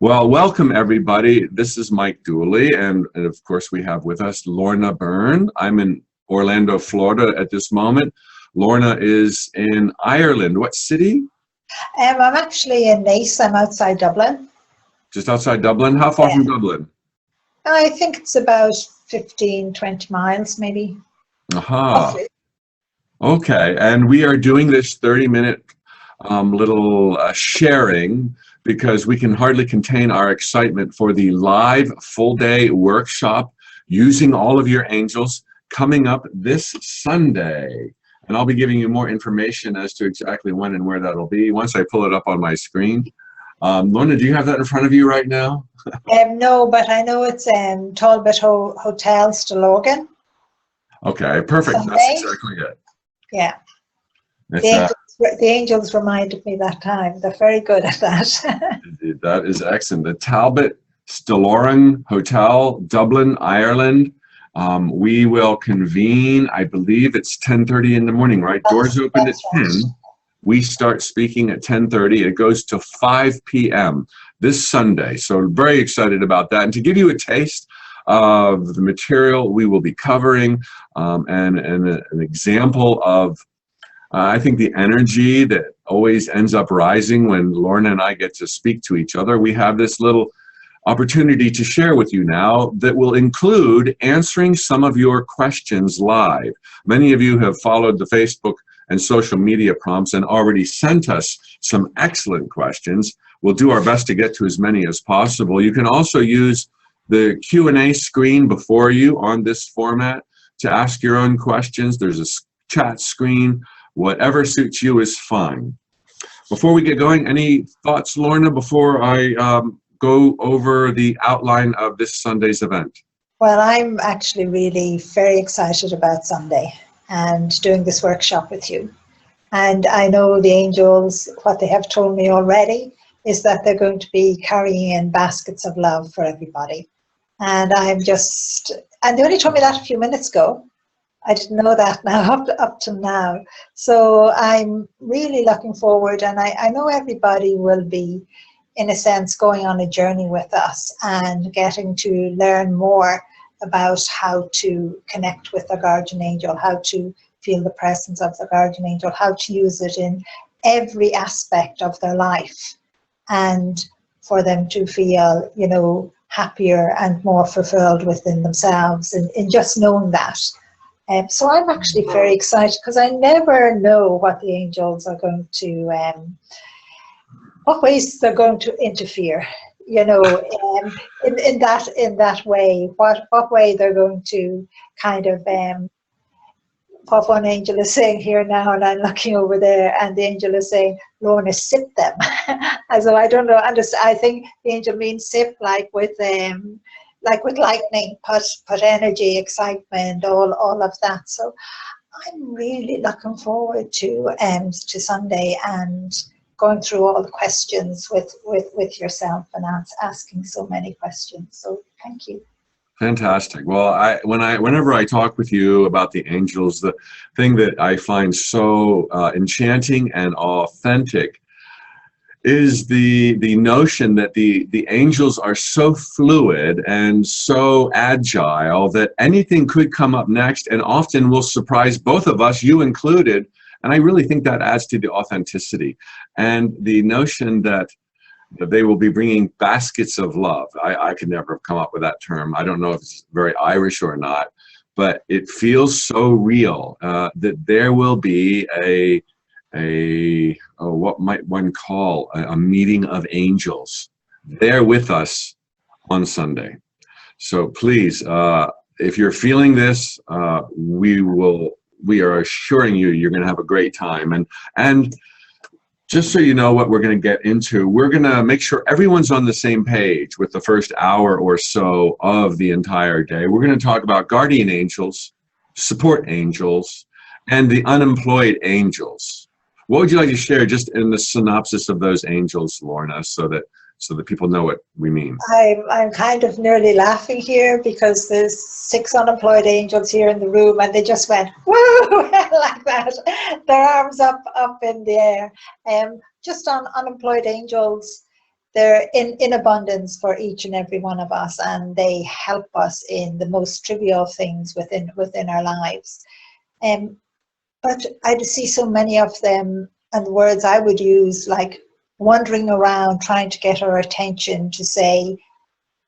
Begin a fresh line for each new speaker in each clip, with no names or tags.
Well, welcome everybody. This is Mike Dooley, and of course we have with us Lorna Byrne. I'm in Orlando, Florida at this moment. Lorna is in Ireland. What city?
I'm actually in Nice. I'm outside Dublin.
Just outside Dublin? How far from Dublin?
I think it's about 15, 20 miles maybe.
Aha. Okay, and we are doing this 30-minute little sharing because we can hardly contain our excitement for the live full-day workshop using all of your angels coming up this Sunday. And I'll be giving you more information as to exactly when and where that'll be once I pull it up on my screen. Lorna, do you have that in front of you right now?
No, but I know it's Talbot Hotel, Stillorgan.
Okay, perfect.
Sunday.
That's exactly it.
Yeah. The angels reminded me that time. They're very good at that.
That is excellent. The Talbot Stillorgan Hotel, Dublin, Ireland. We will convene, I believe it's 10:30 in the morning, right? Doors open at 10. Right. We start speaking at 10:30. It goes to 5 p.m. this Sunday. So very excited about that. And to give you a taste of the material we will be covering and an example of I think the energy that always ends up rising when Lorna and I get to speak to each other, we have this little opportunity to share with you now that will include answering some of your questions live. Many of you have followed the Facebook and social media prompts and already sent us some excellent questions. We'll do our best to get to as many as possible. You can also use the Q&A screen before you on this format to ask your own questions. There's a chat screen. Whatever suits you is fine. Before we get going, any thoughts, Lorna, before I go over the outline of this Sunday's event?
Well, I'm actually really very excited about Sunday and doing this workshop with you. And I know the angels, what they have told me already is that they're going to be carrying in baskets of love for everybody. And and they only told me that a few minutes ago. I didn't know that now, up to now. So I'm really looking forward, and I know everybody will be, in a sense, going on a journey with us and getting to learn more about how to connect with the guardian angel, how to feel the presence of the guardian angel, how to use it in every aspect of their life, and for them to feel, you know, happier and more fulfilled within themselves in just knowing that. So I'm actually very excited because I never know what the angels are going to, what ways they're going to interfere, you know, in that way, what way they're going to kind of, what one angel is saying here now, and I'm looking over there, and the angel is saying, Lorna, sip them. And so I don't know, I think the angel means sip like with lightning, put energy, excitement, all of that. So I'm really looking forward to Sunday and going through all the questions with yourself and asking so many questions. So thank you.
Fantastic. Well, whenever I talk with you about the angels, the thing that I find so enchanting and authentic is the notion that the angels are so fluid and so agile that anything could come up next and often will surprise both of us, you included. And I really think that adds to the authenticity and the notion that they will be bringing baskets of love. I could never have come up with that term. I don't know if it's very Irish or not, but it feels so real that there will be what might one call a meeting of angels there with us on Sunday. So please, if you're feeling this, we are assuring you you're going to have a great time. And just so you know what we're going to get into, we're going to make sure everyone's on the same page with the first hour or so of the entire day. We're going to talk about guardian angels, support angels, and the unemployed angels. What would you like to share just in the synopsis of those angels, Lorna, so that people know what we mean?
I'm kind of nearly laughing here because there's 6 unemployed angels here in the room, and they just went woo like that, their arms up in the air. Just on unemployed angels, they're in abundance for each and every one of us, and they help us in the most trivial things within our lives. But I see so many of them, and the words I would use, like wandering around trying to get our attention to say,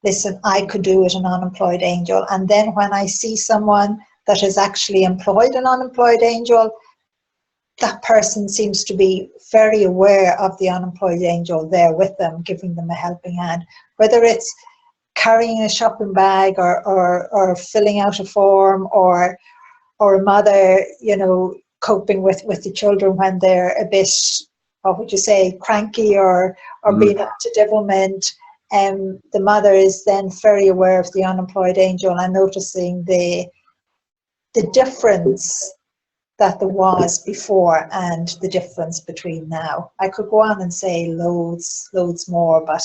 listen, I could do it, an unemployed angel. And then when I see someone that has actually employed an unemployed angel, that person seems to be very aware of the unemployed angel there with them, giving them a helping hand, whether it's carrying a shopping bag or filling out a form, or a mother, coping with the children when they're a bit, what would you say, cranky or being up to devilment. The mother is then very aware of the unemployed angel and noticing the difference that there was before and the difference between now. I could go on and say loads more, but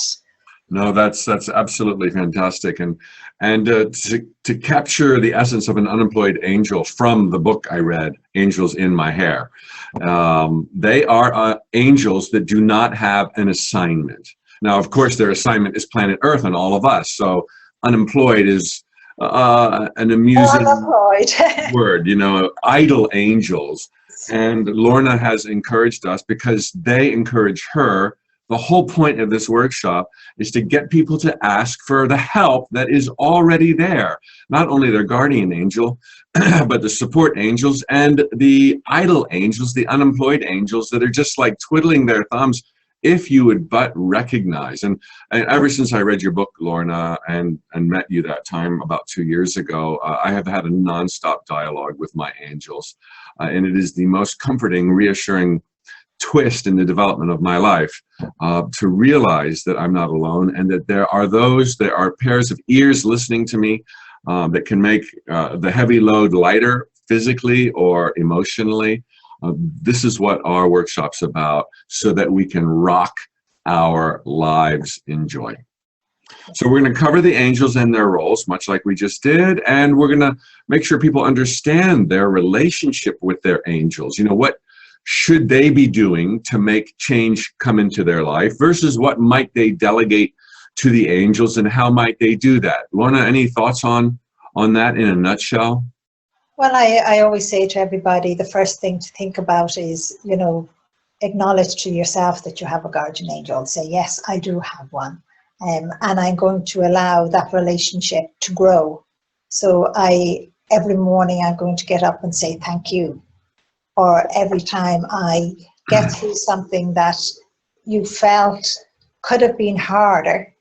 no, that's absolutely fantastic. And to capture the essence of an unemployed angel from the book I read, Angels in My Hair, they are angels that do not have an assignment. Now, of course, their assignment is planet Earth and all of us. So unemployed is an amusing word, idle angels. And Lorna has encouraged us because they encourage her. The whole point of this workshop is to get people to ask for the help that is already there. Not only their guardian angel, but the support angels and the idle angels, the unemployed angels that are just like twiddling their thumbs, if you would but recognize. And ever since I read your book, Lorna, and met you that time about 2 years ago, I have had a nonstop dialogue with my angels. And it is the most comforting, reassuring twist in the development of my life, to realize that I'm not alone, and that there are pairs of ears listening to me that can make the heavy load lighter physically or emotionally. This is what our workshop's about, so that we can rock our lives in joy. So we're going to cover the angels and their roles, much like we just did, and we're going to make sure people understand their relationship with their angels. What should they be doing to make change come into their life versus what might they delegate to the angels, and how might they do that? Lorna, any thoughts on that in a nutshell?
Well, I always say to everybody, the first thing to think about is, acknowledge to yourself that you have a guardian angel. Say, yes, I do have one. And I'm going to allow that relationship to grow. So every morning I'm going to get up and say thank you. Or every time I get through something that you felt could have been harder,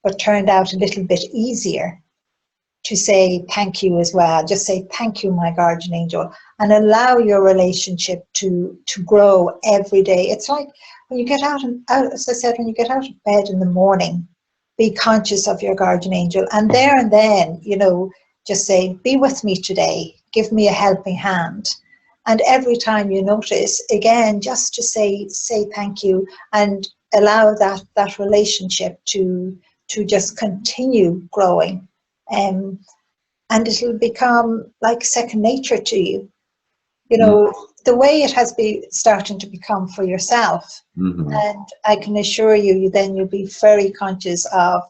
but turned out a little bit easier, to say thank you as well. Just say thank you, my guardian angel, and allow your relationship to grow every day. It's like when you get out, as I said, when you get out of bed in the morning, be conscious of your guardian angel, and there and then, just say, be with me today, give me a helping hand. And every time you notice, again, just to say thank you, and allow that relationship to just continue growing. And it'll become like second nature to you. The way it has been starting to become for yourself. Mm-hmm. And I can assure you, then you'll be very conscious of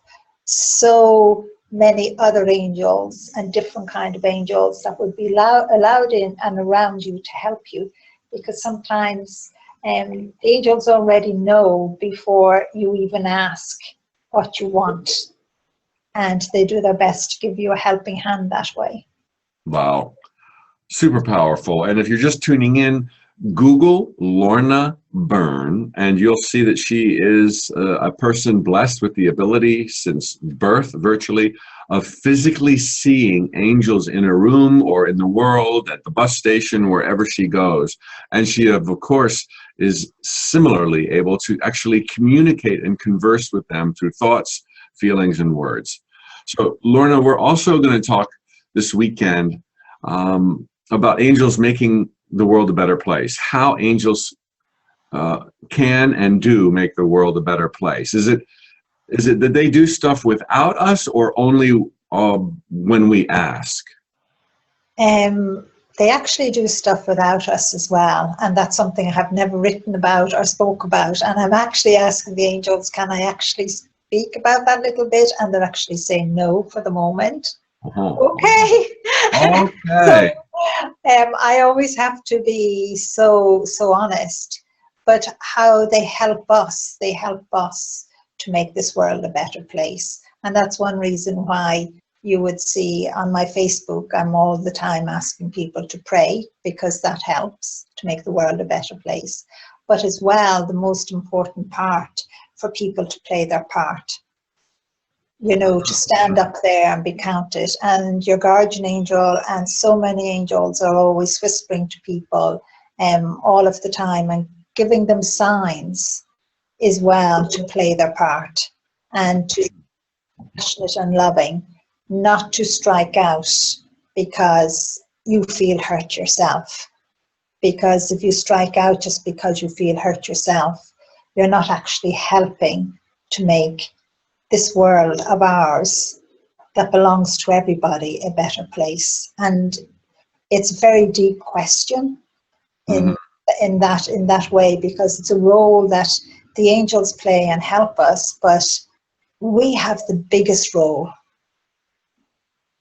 so many other angels and different kind of angels that would be allowed in and around you to help you, because sometimes the angels already know before you even ask what you want, and they do their best to give you a helping hand that way.
Wow, super powerful. And if you're just tuning in, Google Lorna Byrne, and you'll see that she is a person blessed with the ability since birth, virtually, of physically seeing angels in a room or in the world, at the bus station, wherever she goes. And she, of course, is similarly able to actually communicate and converse with them through thoughts, feelings, and words. So, Lorna, we're also going to talk this weekend about angels making the world a better place, how angels can and do make the world a better place. Is it that they do stuff without us, or only when we ask?
they actually do stuff without us as well. And that's something I have never written about or spoke about. And I'm actually asking the angels, can I actually speak about that little bit? And they're actually saying no for the moment. Okay.
Okay.
I always have to be so honest. But how they help us to make this world a better place. And that's one reason why you would see on my Facebook, I'm all the time asking people to pray, because that helps to make the world a better place. But as well, the most important part for people to play their part, you know, to stand up there and be counted. And your guardian angel and so many angels are always whispering to people all of the time and giving them signs as well to play their part and to be passionate and loving, not to strike out because you feel hurt yourself. Because if you strike out just because you feel hurt yourself, you're not actually helping to make this world of ours that belongs to everybody a better place. And it's a very deep question in that way, because it's a role that the angels play and help us, but we have the biggest role,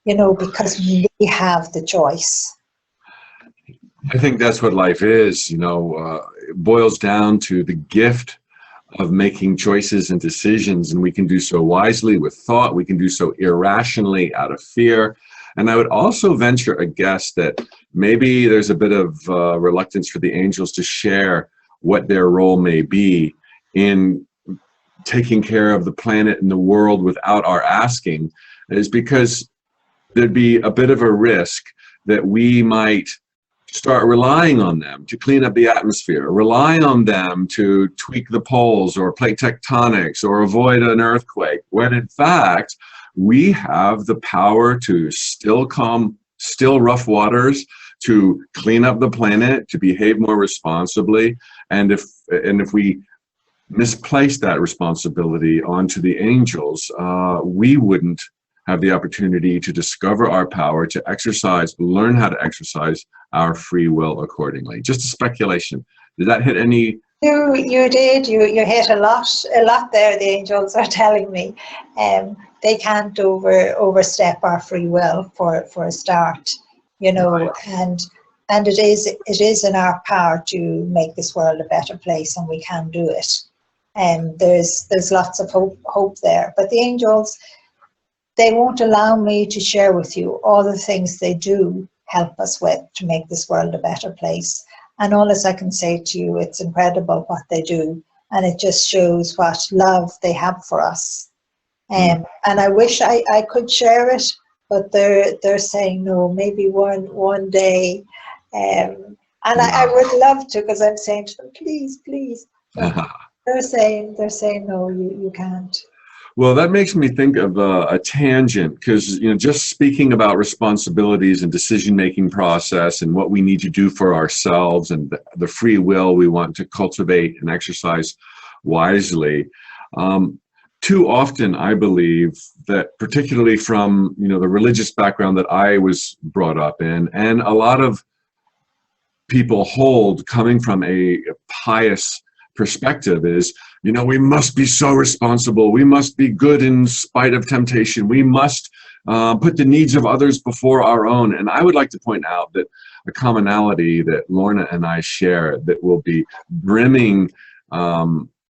you know, because we have the choice.
I think that's what life is, you know, it boils down to the gift of making choices and decisions, and we can do so wisely with thought, we can do so irrationally out of fear. And I would also venture a guess that maybe there's a bit of reluctance for the angels to share what their role may be in taking care of the planet and the world without our asking, is because there'd be a bit of a risk that we might start relying on them to clean up the atmosphere, relying on them to tweak the poles or plate tectonics or avoid an earthquake, when in fact we have the power to still rough waters, to clean up the planet, to behave more responsibly. And if we misplace that responsibility onto the angels, we wouldn't have the opportunity to discover our power, to learn how to exercise our free will accordingly. Just a speculation. Did that hit any?
You did. You hit a lot there. The angels are telling me they can't overstep our free will for a start, you know, right. And it is in our power to make this world a better place, and we can do it. And there's lots of hope there. But the angels, they won't allow me to share with you all the things they do help us with to make this world a better place. And all as I can say to you, it's incredible what they do. And it just shows what love they have for us. And I wish I could share it, but they're saying no, maybe one day. And I would love to, because I'm saying to them, please. But they're saying no, you can't.
Well, that makes me think of a tangent, because, you know, just speaking about responsibilities and decision-making process and what we need to do for ourselves and the free will we want to cultivate and exercise wisely. Too often, I believe that, particularly from, you know, the religious background that I was brought up in, and a lot of people hold coming from a pious perspective, is, you know, we must be so responsible. We must be good in spite of temptation. We must put the needs of others before our own. And I would like to point out that a commonality that Lorna and I share, that will be brimming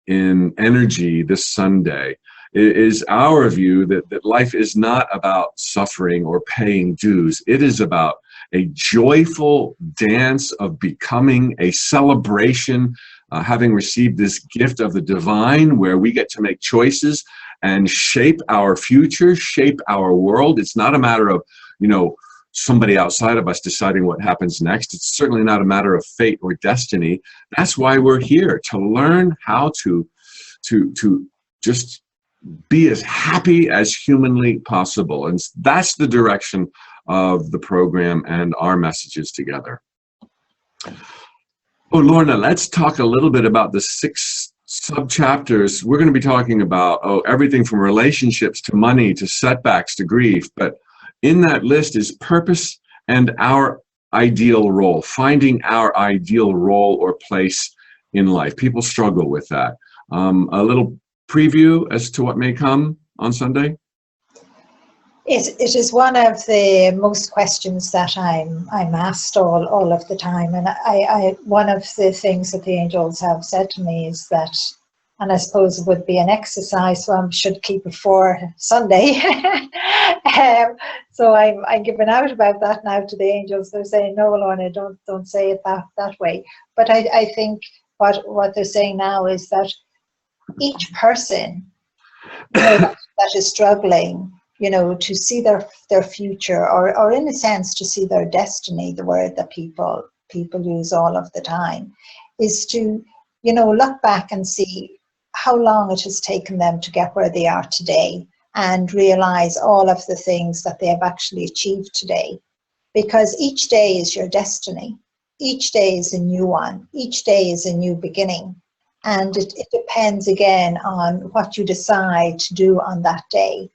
in energy this Sunday, is our view that life is not about suffering or paying dues. It is about a joyful dance of becoming, a celebration, having received this gift of the divine, where we get to make choices and shape our future, shape our world. It's not a matter of, you know, somebody outside of us deciding what happens next. It's certainly not a matter of fate or destiny. That's why we're here, to learn how to just be as happy as humanly possible. And that's the direction of the program and our messages together. Oh, Lorna, let's talk a little bit about the 6 sub-chapters. We're going to be talking about everything from relationships to money to setbacks to grief. But in that list is purpose and our ideal role, finding our ideal role or place in life. People struggle with that. A little preview as to what may come on Sunday?
It is one of the most questions that I'm asked all of the time, and I one of the things that the angels have said to me is that, and I suppose it would be an exercise, so I should keep it for Sunday. So I'm giving out about that now to the angels. They're saying, no, Lorna, don't say it that way. But I think what they're saying now is that each person, that is struggling, to see their future, or in a sense to see their destiny, the word that people use all of the time, is to look back and see how long it has taken them to get where they are today, and realize all of the things that they have actually achieved today. Because each day is your destiny. Each day is a new one. Each day is a new beginning. And it depends again on what you decide to do on that day.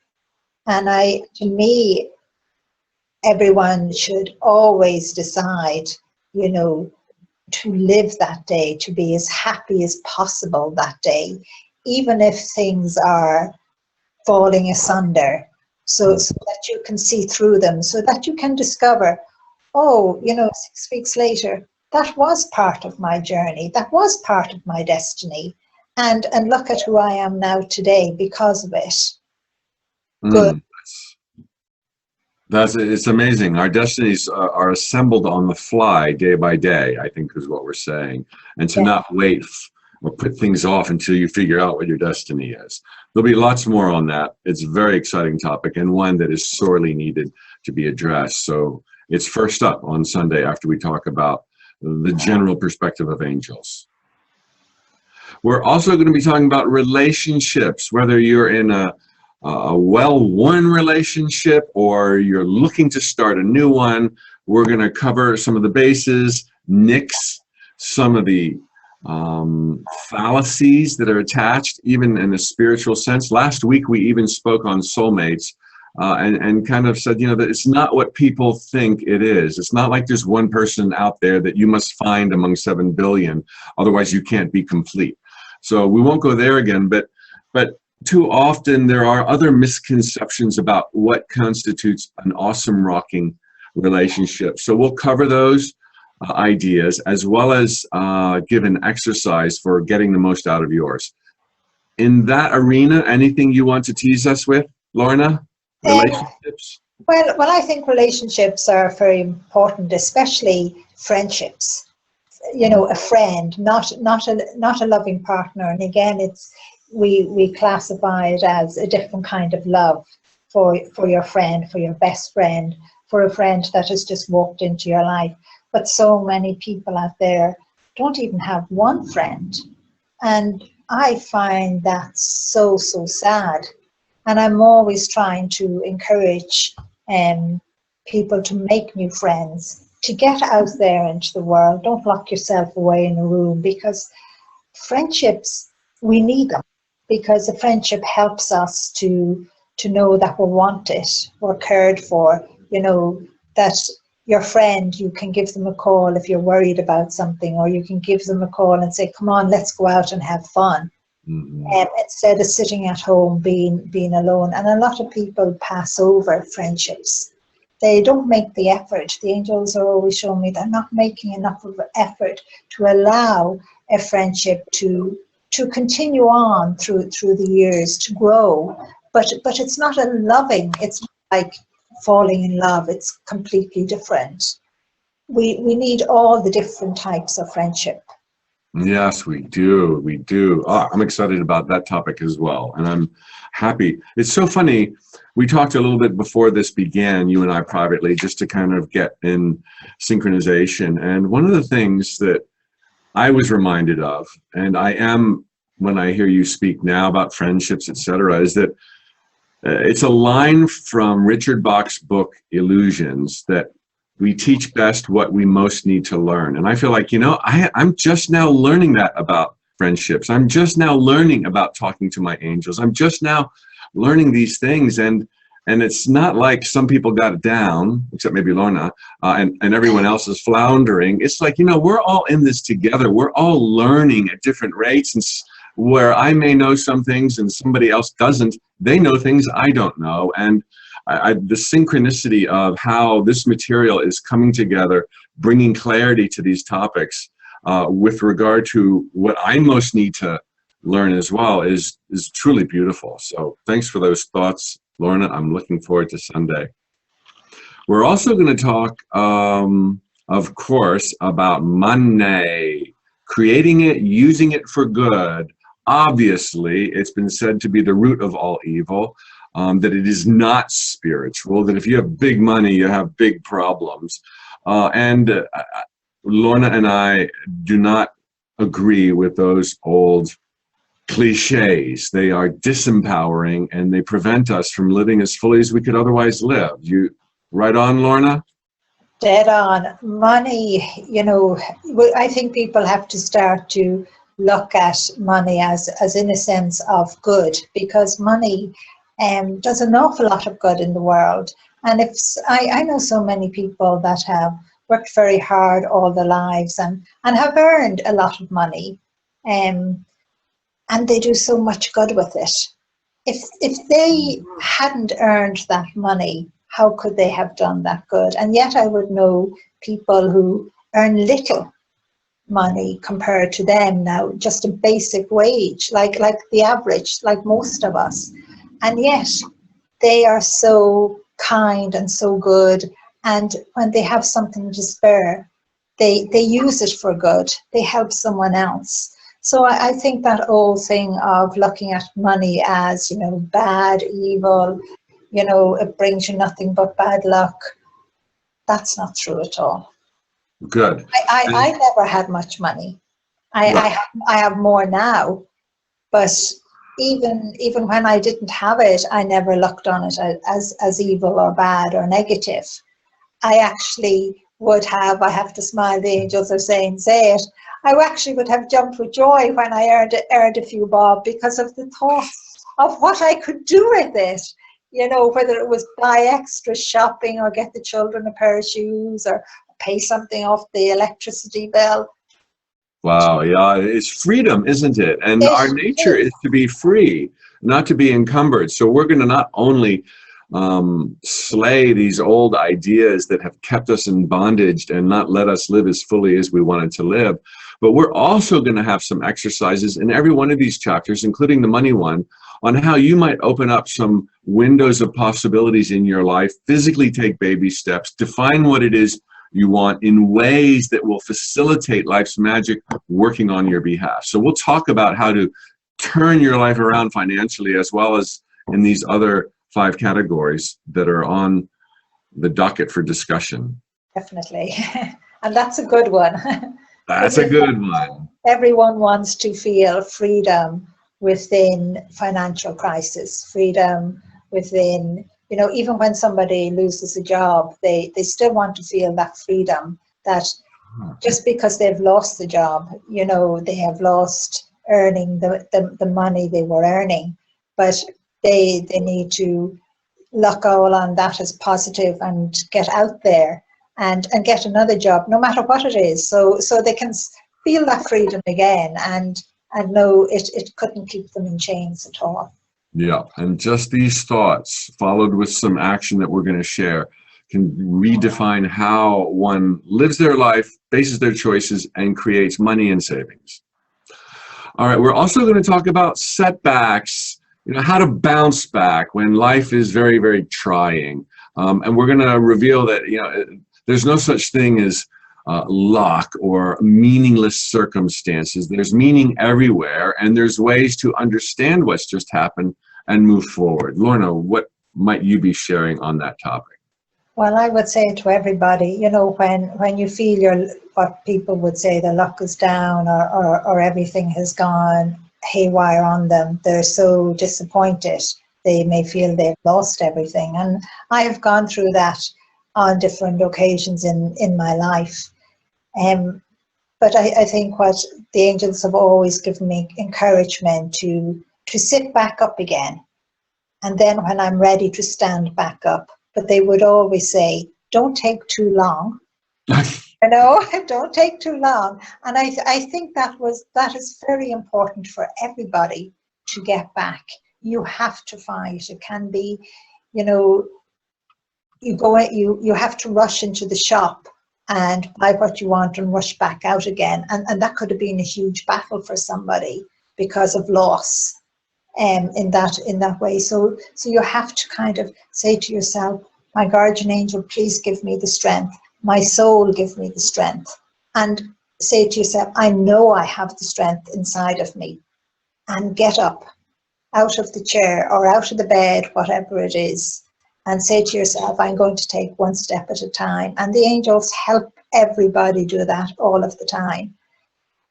And to me, everyone should always decide, to live that day, to be as happy as possible that day, even if things are falling asunder, so that you can see through them, so that you can discover, 6 weeks later, that was part of my journey, that was part of my destiny, and look at who I am now today because of it. Good.
It's amazing. Our destinies are assembled on the fly, day by day, I think is what we're saying. And to not wait or put things off until you figure out what your destiny is. There'll be lots more on that. It's a very exciting topic, and one that is sorely needed to be addressed. So it's first up on Sunday after we talk about the general perspective of angels. We're also going to be talking about relationships, whether you're in a well-worn relationship or you're looking to start a new one. We're going to cover some of the bases, nix some of the fallacies that are attached, even in a spiritual sense. Last week we even spoke on soulmates and kind of said, that it's not what people think it is. It's not like there's one person out there that you must find among 7 billion, otherwise you can't be complete. So we won't go there again, but too often there are other misconceptions about what constitutes an awesome rocking relationship. So we'll cover those ideas, as well as give an exercise for getting the most out of yours. In that arena, anything you want to tease us with, Lorna? Relationships?
Well, I think relationships are very important, especially friendships. A friend, not a loving partner. And again, we classify it as a different kind of love for your friend, for your best friend, for a friend that has just walked into your life. But so many people out there don't even have one friend. And I find that so sad. And I'm always trying to encourage people to make new friends, to get out there into the world. Don't lock yourself away in a room, because friendships, we need them, because a friendship helps us to know that we're wanted, we're cared for, that your friend, you can give them a call if you're worried about something, or you can give them a call and say, come on, let's go out and have fun. Instead of sitting at home being alone. And a lot of people pass over friendships. They don't make the effort. The angels are always showing me they're not making enough of an effort to allow a friendship to continue on through the years, to grow. But it's not a loving, it's like falling in love. It's completely different. We need all the different types of friendship.
Yes, we do. We do. I'm excited about that topic as well. And I'm happy. It's so funny. We talked a little bit before this began, you and I privately, just to kind of get in synchronization. And one of the things that I was reminded of, and I am when I hear you speak now about friendships, etc., is that it's a line from Richard Bach's book, Illusions, that we teach best what we most need to learn. And I feel like, I'm just now learning that about friendships. I'm just now learning about talking to my angels. I'm just now learning these things. And And it's not like some people got it down, except maybe Lorna, and everyone else is floundering. It's like, we're all in this together. We're all learning at different rates. And where I may know some things and somebody else doesn't, they know things I don't know. And the synchronicity of how this material is coming together, bringing clarity to these topics with regard to what I most need to learn as well is truly beautiful. So thanks for those thoughts, Lorna. I'm looking forward to Sunday. We're also going to talk, of course, about money, creating it, using it for good. Obviously, it's been said to be the root of all evil, that it is not spiritual, that if you have big money, you have big problems. And Lorna and I do not agree with those old cliches. They are disempowering and they prevent us from living as fully as we could otherwise live. You right on, Lorna?
Dead on. Money, I think people have to start to look at money as in a sense of good, because money does an awful lot of good in the world. And I know so many people that have worked very hard all their lives and have earned a lot of money. And they do so much good with it. If they hadn't earned that money, how could they have done that good? And yet I would know people who earn little money compared to them now, just a basic wage, like the average, like most of us. And yet they are so kind and so good. And when they have something to spare, they use it for good. They help someone else. So I think that old thing of looking at money as, bad, evil, it brings you nothing but bad luck, that's not true at all.
Good.
I never had much money. I have more now, but even when I didn't have it, I never looked on it as evil or bad or negative. I actually would have, I have to smile, the angels are saying, say it, I actually would have jumped with joy when I earned a few bob, because of the thought of what I could do with it. Whether it was buy extra shopping or get the children a pair of shoes or pay something off the electricity bill.
Wow, yeah, it's freedom, isn't it? And our nature is to be free, not to be encumbered. So we're going to not only slay these old ideas that have kept us in bondage and not let us live as fully as we wanted to live, but we're also going to have some exercises in every one of these chapters, including the money one, on how you might open up some windows of possibilities in your life, physically take baby steps, define what it is you want in ways that will facilitate life's magic working on your behalf. So we'll talk about how to turn your life around financially, as well as in these other 5 categories that are on the docket for discussion.
Definitely. And that's a good one.
That's a good one.
Everyone wants to feel freedom within financial crisis, freedom within, even when somebody loses a job, they still want to feel that freedom, that just because they've lost the job, they have lost earning the money they were earning, but they need to look all on that as positive and get out there and get another job, no matter what it is, so they can feel that freedom again and know it couldn't keep them in chains at all.
Yeah, and just these thoughts, followed with some action that we're going to share, can redefine how one lives their life, bases their choices, and creates money and savings. All right, we're also going to talk about setbacks, how to bounce back when life is very, very trying. And we're going to reveal that, there's no such thing as luck or meaningless circumstances. There's meaning everywhere, and there's ways to understand what's just happened and move forward. Lorna, what might you be sharing on that topic?
Well, I would say to everybody, when you feel what people would say the luck is down or everything has gone haywire on them, they're so disappointed. They may feel they've lost everything. And I have gone through that on different occasions in my life. But I think what the angels have always given me encouragement to sit back up again, and then when I'm ready to stand back up. But they would always say, don't take too long. Don't take too long. And I think that is very important for everybody to get back. You have to fight. It can be, you have to rush into the shop and buy what you want and rush back out again. And that could have been a huge battle for somebody because of loss in that way. So you have to kind of say to yourself, my guardian angel, please give me the strength. My soul, give me the strength. And say to yourself, I know I have the strength inside of me. And get up out of the chair or out of the bed, whatever it is, and say to yourself, I'm going to take one step at a time. And the angels help everybody do that all of the time.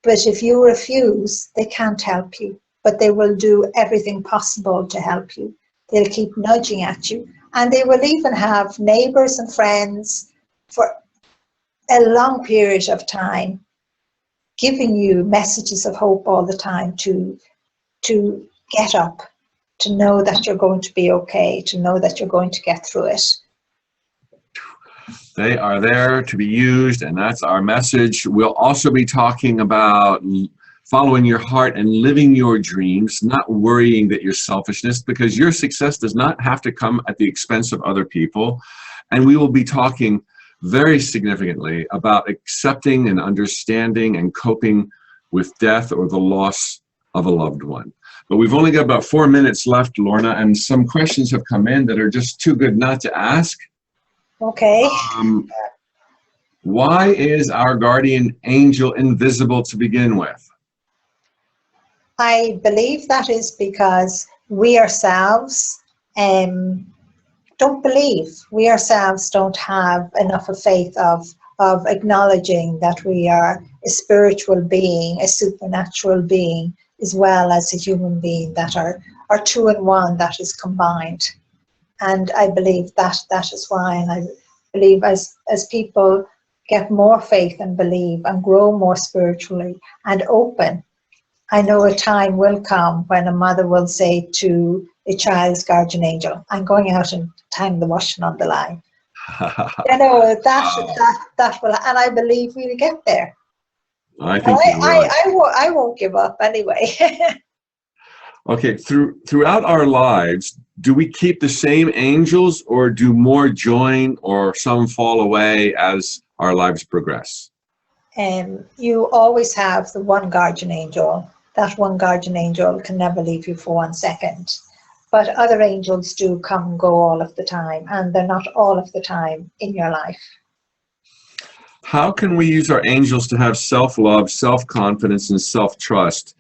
But if you refuse, they can't help you, but they will do everything possible to help you. They'll keep nudging at you. And they will even have neighbors and friends for a long period of time, giving you messages of hope all the time to get up, to know that you're going to be okay, to know that you're going to get through it.
They are there to be used, and that's our message. We'll also be talking about following your heart and living your dreams, not worrying that your selfishness, because your success does not have to come at the expense of other people. And we will be talking very significantly about accepting and understanding and coping with death or the loss of a loved one. But we've only got about 4 minutes left, Lorna, and some questions have come in that are just too good not to ask.
Okay.
Why is our guardian angel invisible to begin with?
I believe that is because we ourselves don't believe. We ourselves don't have enough of faith of acknowledging that we are a spiritual being, a supernatural being, as well as a human being, that are two in one, that is combined. And I believe that is why. And I believe as people get more faith and believe and grow more spiritually and open, I know a time will come when a mother will say to a child's guardian angel, I'm going out and tying the washing on the line. That will, and I believe we'll get there.
I think
I won't give up anyway.
Okay, throughout our lives, do we keep the same angels, or do more join or some fall away as our lives progress?
You always have the one guardian angel. That one guardian angel can never leave you for 1 second. But other angels do come and go all of the time, and they're not all of the time in your life.
How can we use our angels to have self-love, self-confidence, and self-trust,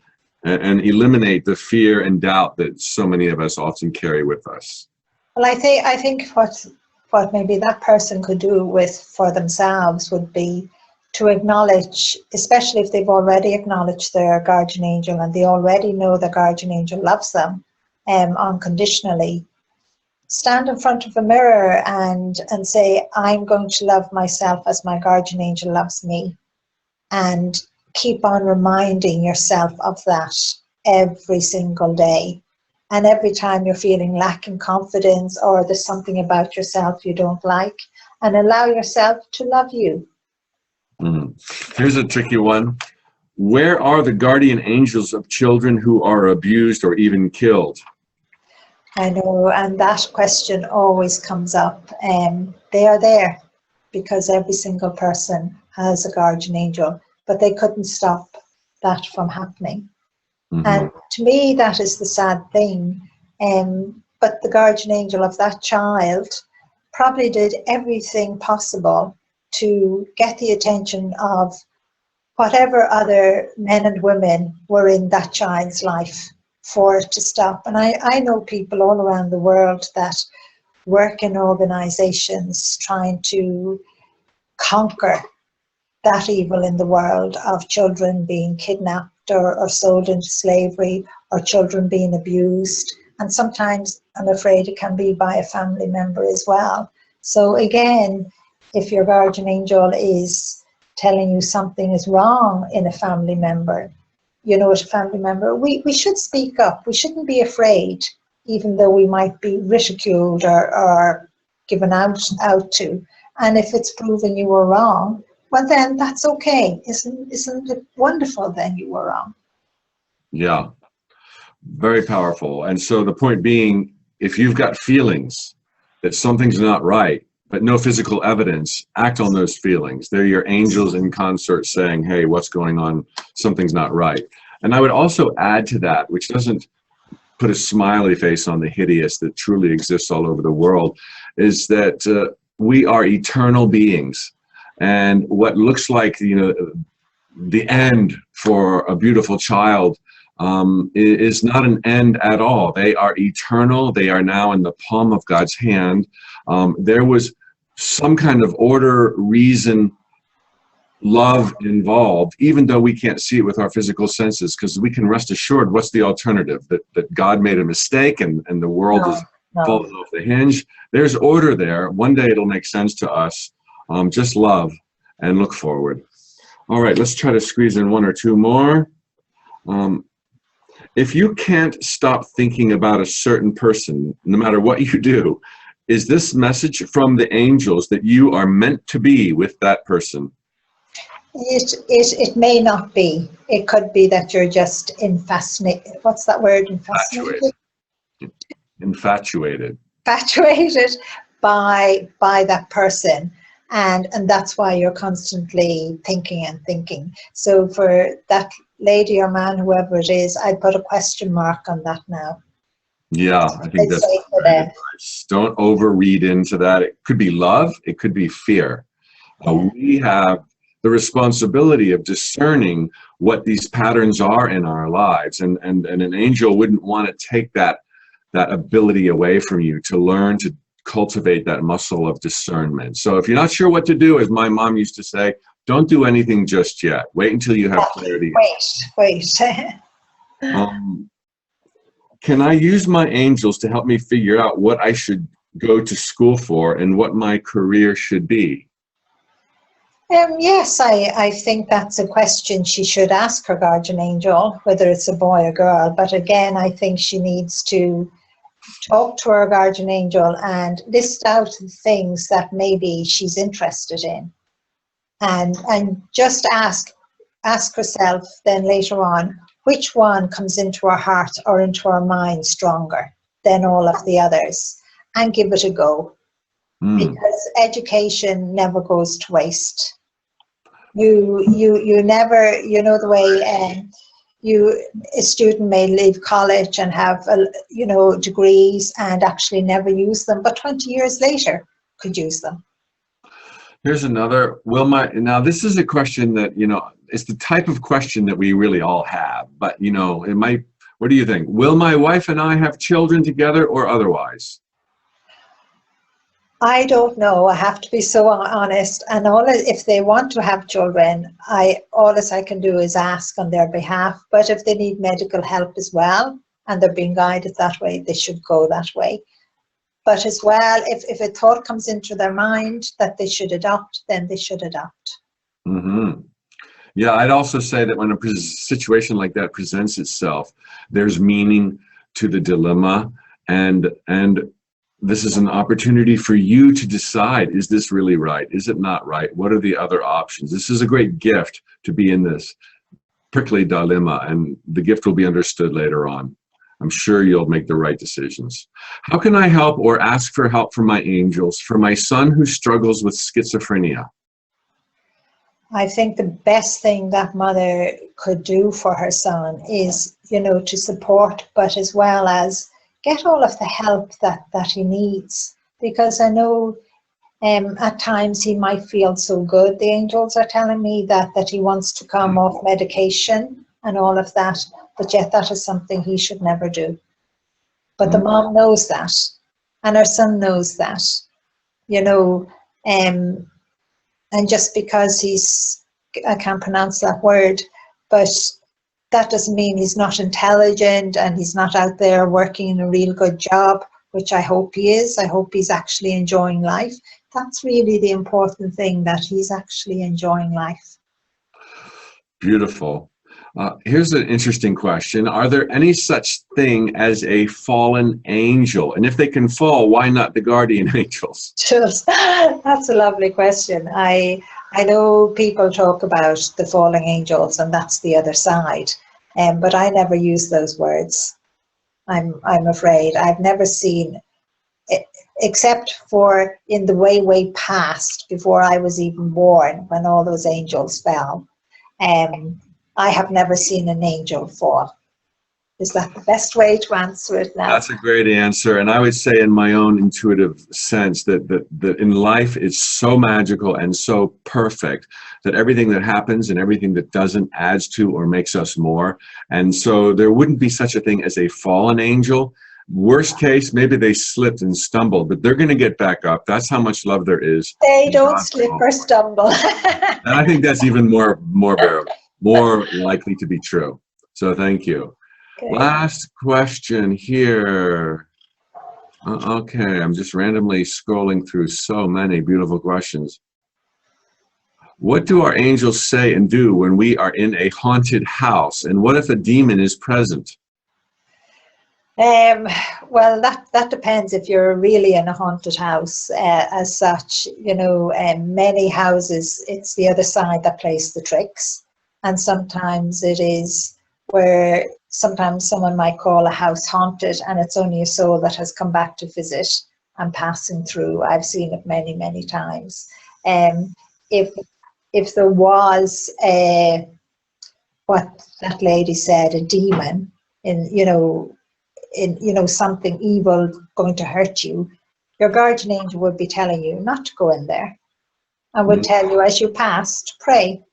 and eliminate the fear and doubt that so many of us often carry with us?
Well, I think what maybe that person could do for themselves would be to acknowledge, especially if they've already acknowledged their guardian angel and they already know the guardian angel loves them unconditionally, stand in front of a mirror and say, I'm going to love myself as my guardian angel loves me. And keep on reminding yourself of that every single day. And every time you're feeling lacking confidence or there's something about yourself you don't like, and allow yourself to love you.
Here's a tricky one. Where are the guardian angels of children who are abused or even killed?
I know, and that question always comes up. They are there because every single person has a guardian angel, but they couldn't stop that from happening. And to me, that is the sad thing. But the guardian angel of that child probably did everything possible to get the attention of whatever other men and women were in that child's life for it to stop. And I know people all around the world that work in organizations trying to conquer that evil in the world of children being kidnapped or sold into slavery, or children being abused. And sometimes, I'm afraid, it can be by a family member as well. So again, if your guardian angel is telling you something is wrong in a family member, with a family member, we should speak up. We shouldn't be afraid. even though we might be ridiculed or given out to. And if it's proven you were wrong, well then that's okay. Isn't it wonderful then you were wrong?
Yeah, very powerful. And so the point being, if you've got feelings that something's not right, but no physical evidence, act on those feelings. They're your angels in concert saying, hey, what's going on? Something's not right. And I would also add to that, which doesn't put a smiley face on the hideous that truly exists all over the world, is that we are eternal beings. And what looks like, the end for a beautiful child is not an end at all. They are eternal. They are now in the palm of God's hand. There was some kind of order, reason, love involved, even though we can't see it with our physical senses, because we can rest assured, what's the alternative? That God made a mistake and the world is falling off the hinge. There's order there. One day it'll make sense to us. Just love and look forward. All right, let's try to squeeze in one or two more. If you can't stop thinking about a certain person, no matter what you do, is this message from the angels that you are meant to be with that person?
It may not be. It could be that you're just fascinated. What's that word?
Infatuated.
Infatuated by that person. And that's why you're constantly thinking and thinking. So for that lady or man, whoever it is, I'd put a question mark on that now.
Yeah, I think that's great advice. Don't overread into that. It could be love. It could be fear. We have the responsibility of discerning what these patterns are in our lives. And an angel wouldn't want to take that ability away from you, to learn to cultivate that muscle of discernment. So if you're not sure what to do, as my mom used to say, don't do anything just yet. Wait until you have clarity.
Wait.
Can I use my angels to help me figure out what I should go to school for and what my career should be?
Yes, I think that's a question she should ask her guardian angel, whether it's a boy or girl. But again, I think she needs to talk to her guardian angel and list out the things that maybe she's interested in. And just ask herself then later on, which one comes into her heart or into her mind stronger than all of the others, and give it a go. Because education never goes to waste. You never, the way a student may leave college and have degrees and actually never use them, but 20 years later could use them.
Here's another. Now this is a question that, it's the type of question that we really all have, but it might, what do you think? Will my wife and I have children together or otherwise?
I don't know. I have to be so honest. And if they want to have children, all I can do is ask on their behalf. But if they need medical help as well, and they're being guided that way, they should go that way. But as well, if a thought comes into their mind that they should adopt, then they should adopt.
Mm-hmm. Yeah, I'd also say that when a situation like that presents itself, there's meaning to the dilemma, and this is an opportunity for you to decide, is this really right? Is it not right? What are the other options? This is a great gift to be in this prickly dilemma, and the gift will be understood later on. I'm sure you'll make the right decisions. How can I help or ask for help from my angels for my son who struggles with schizophrenia?
I think the best thing that mother could do for her son is, to support, but as well as get all of the help that he needs. Because I know at times he might feel so good. The angels are telling me that he wants to come off medication and all of that, but yet that is something he should never do. But the mom knows that, and her son knows that, and just because I can't pronounce that word, but that doesn't mean he's not intelligent and he's not out there working in a real good job, which I hope he is. I hope he's actually enjoying life. That's really the important thing, that he's actually enjoying life.
Beautiful. Here's an interesting question. Are there any such thing as a fallen angel? And if they can fall, why not the guardian angels?
Just, that's a lovely question. I know people talk about the falling angels and that's the other side, but I never use those words. I'm afraid I've never seen, except for in the way past, before I was even born, when all those angels fell. I have never seen an angel fall. Is that the best way to answer it now?
That's a great answer. And I would say in my own intuitive sense that in life it's so magical and so perfect that everything that happens and everything that doesn't adds to or makes us more. And so there wouldn't be such a thing as a fallen angel. Worst case, maybe they slipped and stumbled, but they're going to get back up. That's how much love there is.
They don't slip or stumble.
And I think that's even more bearable, more likely to be true. So thank you. Okay. Last question here. Okay, I'm just randomly scrolling through so many beautiful questions. What do our angels say and do when we are in a haunted house? And what if a demon is present?
Well, that depends if you're really in a haunted house. As such, you know, many houses, it's the other side that plays the tricks. And sometimes it is where sometimes someone might call a house haunted and it's only a soul that has come back to visit and passing through. I've seen it many, many times. If there was what that lady said, a demon in something evil going to hurt you, your guardian angel would be telling you not to go in there and would tell you as you pass to pray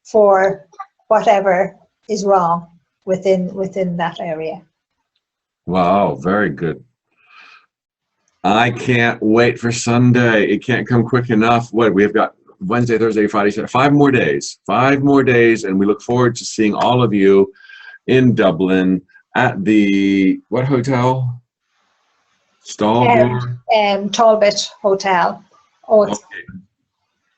for whatever is wrong within that area.
Wow, very good. I can't wait for Sunday. It can't come quick enough. What, we've got Wednesday, Thursday, Friday, Saturday, 5 more days. 5 more days, and we look forward to seeing all of you in Dublin at the, what hotel? Stallmore?
Talbot Hotel. Oh,
okay.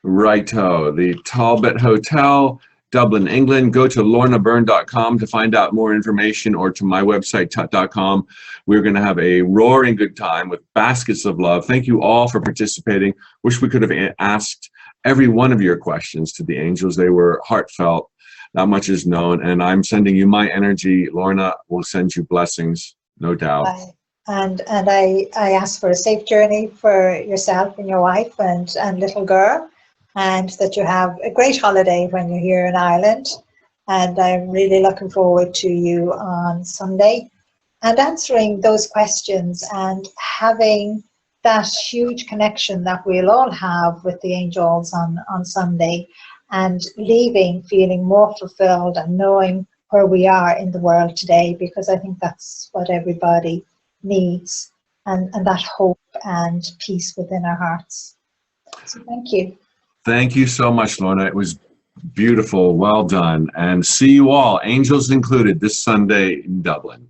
Righto, the Talbot Hotel, Dublin, England. Go to lornabyrne.com to find out more information, or to my website, tut.com. We're going to have a roaring good time with baskets of love. Thank you all for participating. Wish we could have asked every one of your questions to the angels. They were heartfelt. Not much is known, and I'm sending you my energy. Lorna will send you blessings, no doubt.
And I ask for a safe journey for yourself and your wife and little girl, and that you have a great holiday when you're here in Ireland. And I'm really looking forward to you on Sunday and answering those questions and having that huge connection that we'll all have with the angels on Sunday, and leaving feeling more fulfilled and knowing where we are in the world today, because I think that's what everybody needs, and that hope and peace within our hearts. So thank you.
Thank you so much, Lorna. It was beautiful. Well done. And see you all, angels included, this Sunday in Dublin.